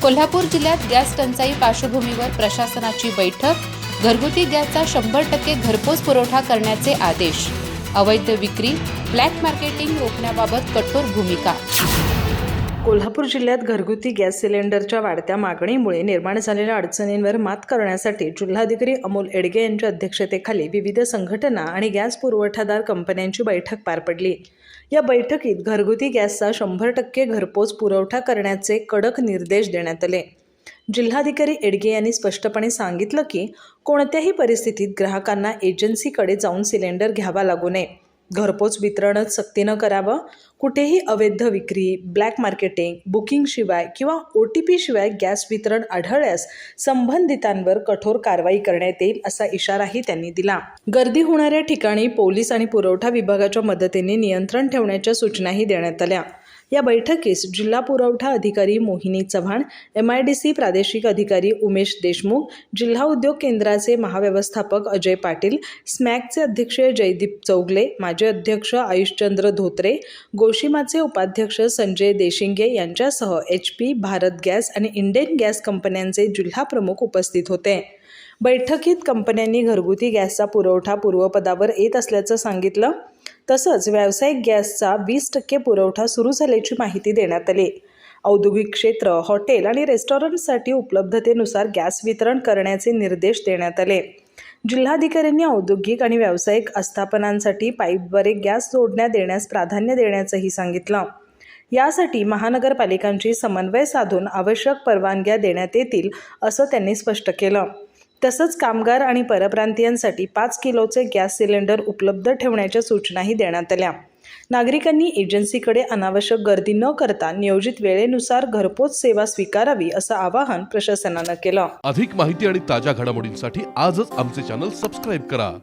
कोल्हापूर जिल्ह्यात गॅस टंचाई पार्श्वभूमीवर प्रशासनाची बैठक. घरगुती गॅसचा 100% घरपोच पुरवठा करण्याचे आदेश. अवैध विक्री, ब्लॅक मार्केटिंग रोखण्याबाबत कठोर भूमिका. कोल्हापूर जिल्ह्यात घरगुती गॅस सिलेंडरच्या वाढत्या मागणीमुळे निर्माण झालेल्या अडचणींवर मात करण्यासाठी जिल्हाधिकारी अमोल एडगे यांच्या अध्यक्षतेखाली विविध संघटना आणि गॅस पुरवठादार कंपन्यांची बैठक पार पडली. या बैठकीत घरगुती गॅसचा 100% घरपोच पुरवठा करण्याचे कडक निर्देश देण्यात आले. जिल्हाधिकारी एडगे यांनी स्पष्टपणे सांगितलं की कोणत्याही परिस्थितीत ग्राहकांना एजन्सीकडे जाऊन सिलेंडर घ्यावा लागू नये. घरपोच वितरणच सक्तीनं करावं. कुठेही अवैध विक्री, ब्लॅक मार्केटिंग, बुकिंगशिवाय किंवा OTP शिवाय गॅस वितरण आढळल्यास संबंधितांवर कठोर कारवाई करण्यात येईल असा इशाराही त्यांनी दिला. गर्दी होणाऱ्या ठिकाणी पोलीस आणि पुरवठा विभागाच्या मदतीने नियंत्रण ठेवण्याच्या सूचनाही देण्यात आल्या. या बैठकीस जिल्हा पुरवठा अधिकारी मोहिनी चव्हाण, MIDC प्रादेशिक अधिकारी उमेश देशमुख, जिल्हा उद्योग केंद्राचे महाव्यवस्थापक अजय पाटील, स्मॅकचे अध्यक्ष जयदीप चौगले, माजी अध्यक्ष आयुषचंद्र धोत्रे, गोशिमाचे उपाध्यक्ष संजय देशिंगे यांच्यासह HP, भारत गॅस आणि इंडेन गॅस कंपन्यांचे जिल्हा प्रमुख उपस्थित होते. बैठकीत कंपन्यांनी घरगुती गॅसचा पुरवठा पूर्वपदावर येत असल्याचं सांगितलं. तसंच व्यावसायिक गॅसचा 20% पुरवठा सुरू झाल्याची माहिती देण्यात आली. औद्योगिक क्षेत्र, हॉटेल आणि रेस्टॉरंटसाठी उपलब्धतेनुसार गॅस वितरण करण्याचे निर्देश देण्यात आले. जिल्हाधिकाऱ्यांनी औद्योगिक आणि व्यावसायिक आस्थापनांसाठी पाईपद्वारे गॅस जोडण्या देण्यास प्राधान्य देण्याचंही सांगितलं. यासाठी महानगरपालिकांची समन्वय साधून आवश्यक परवानग्या देण्यात येतील असं त्यांनी स्पष्ट केलं. तसंच कामगार आणि परप्रांतीयांसाठी 5 किलोचे गॅस सिलेंडर उपलब्ध ठेवण्याच्या सूचनाही देण्यात आल्या. नागरिकांनी एजन्सीकडे अनावश्यक गर्दी न करता नियोजित वेळेनुसार घरपोच सेवा स्वीकारावी असं आवाहन प्रशासनानं केलं. अधिक माहिती आणि ताज्या घडामोडींसाठी आजच आमचे चॅनल सबस्क्राईब करा.